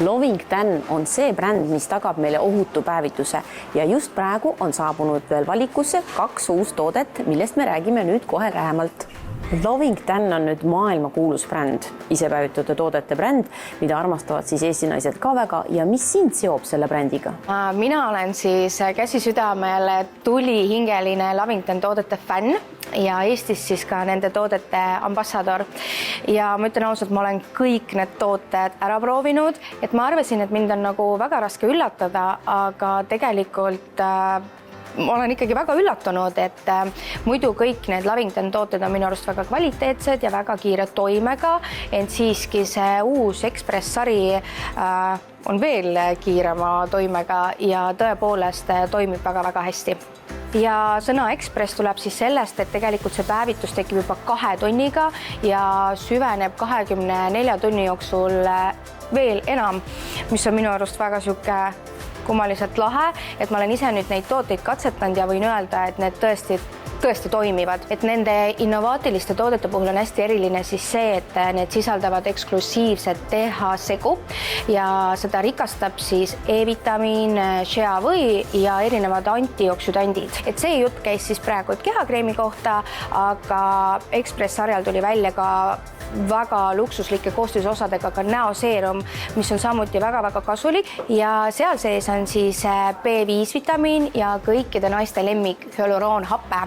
Loving Tan on see bränd, mis tagab meile ohutu päevituse ja just praegu on saabunud veel valikusse 2 uus toodet, millest me räägime nüüd kohe lähemalt. Loving Tan on nüüd maailmakuulus bränd, isepäevitute toodete bränd, mida armastavad siis Eesti naised ka väga ja mis sind seob selle brändiga? Mina olen siis käsi südamel tulihingeline Loving Tan toodete fänn ja Eestis siis ka nende toodete ambassador. Ja ma ütlen ausalt, ma olen kõik need tooted ära proovinud, et ma arvasin, et mind on nagu väga raske üllatada, aga tegelikult ma olen ikkagi väga üllatunud, et muidu kõik need Loving Tan tooted on minu arust väga kvaliteetsed ja väga kiire toimega, ent siiski see uus Express-sari on veel kiirema toimega ja tõepoolest toimib väga-väga hästi. Ja sõna Express tuleb siis sellest, et tegelikult see päevitus tekib juba 2 tunniga ja süveneb 24 tunni jooksul veel enam, mis on minu arust väga sihuke kummaliselt lahe, et ma olen ise nüüd neid tooteid katsetanud ja võin öelda, et need tõesti toimivad. Et nende innovaatiliste toodete puhul on hästi eriline siis see, et need sisaldavad eksklusiivset TH-segu ja seda rikastab siis E-vitamiin, shea või ja erinevad antioksüdandid. Et see jutt käis siis praegu kehakreemi kohta, aga Express-sarjal tuli välja ka väga luksuslike koostisosadega ka näoseerum, mis on samuti väga-väga kasulik ja seal sees on siis B5 vitamiin ja kõikide naiste lemmik hyaluroonhappe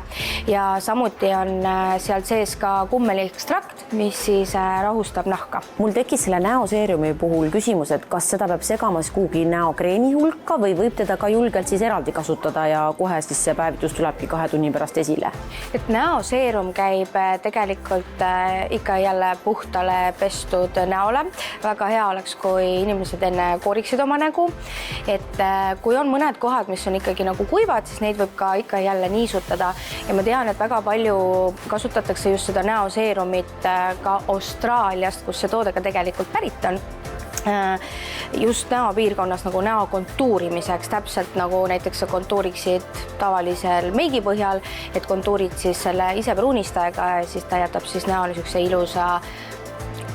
ja samuti on seal sees ka kummeliekstrakt, mis siis rahustab nahka. Mul tekkis selle näoseerumi puhul küsimus, et kas seda peab segama kuhugi näokreemi hulka või võib teda ka julgelt siis eraldi kasutada ja kohe siis see päevitus tulebki 2 tunni pärast esile? Et näoseerum käib tegelikult ikka jälle puhtale pestud näole. Väga hea oleks, kui inimesed enne kooriksid oma nägu. Et kui on mõned kohad, mis on ikkagi nagu kuivad, siis neid võib ka ikka jälle niisutada. Ja ma tean, et väga palju kasutatakse just seda näoseerumit ka Austraaliast, kus see toode ka tegelikult pärit on. Just näopiirkonnas nagu näo kontuurimiseks, täpselt nagu näiteks sa kontuuriksid tavalisel meigi põhjal, et kontuurid siis selle ise pruunistajaga ja siis ta jätab siis näole niisuguse ilusa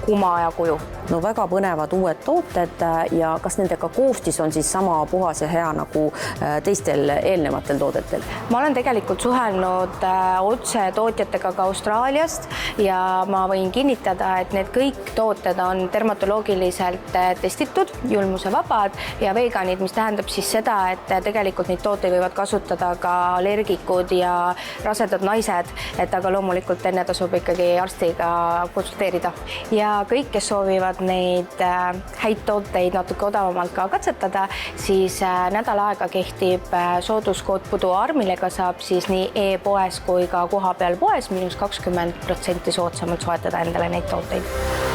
kuma ja kuju. No väga põnevad uued tooted ja kas nendega koostis on siis sama puhas ja hea nagu teistel eelnevatel toodetel? Ma olen tegelikult suhelnud otse tootjatega ka Austraaliast ja ma võin kinnitada, et need kõik tooted on dermatoloogiliselt testitud, julmusevabad ja veganid, mis tähendab siis seda, et tegelikult neid tooteid võivad kasutada ka allergikud ja rasedad naised, et aga loomulikult enne tasub ikkagi arstiga konsulteerida. Ja kõik, kes soovivad neid häid tooteid natuke odavamalt ka katsetada, siis nädal aega kehtib sooduskood PUDUAR, millega saab siis nii e-poes kui ka kohapeal poes -20% soodsamalt soetada endale neid tooteid.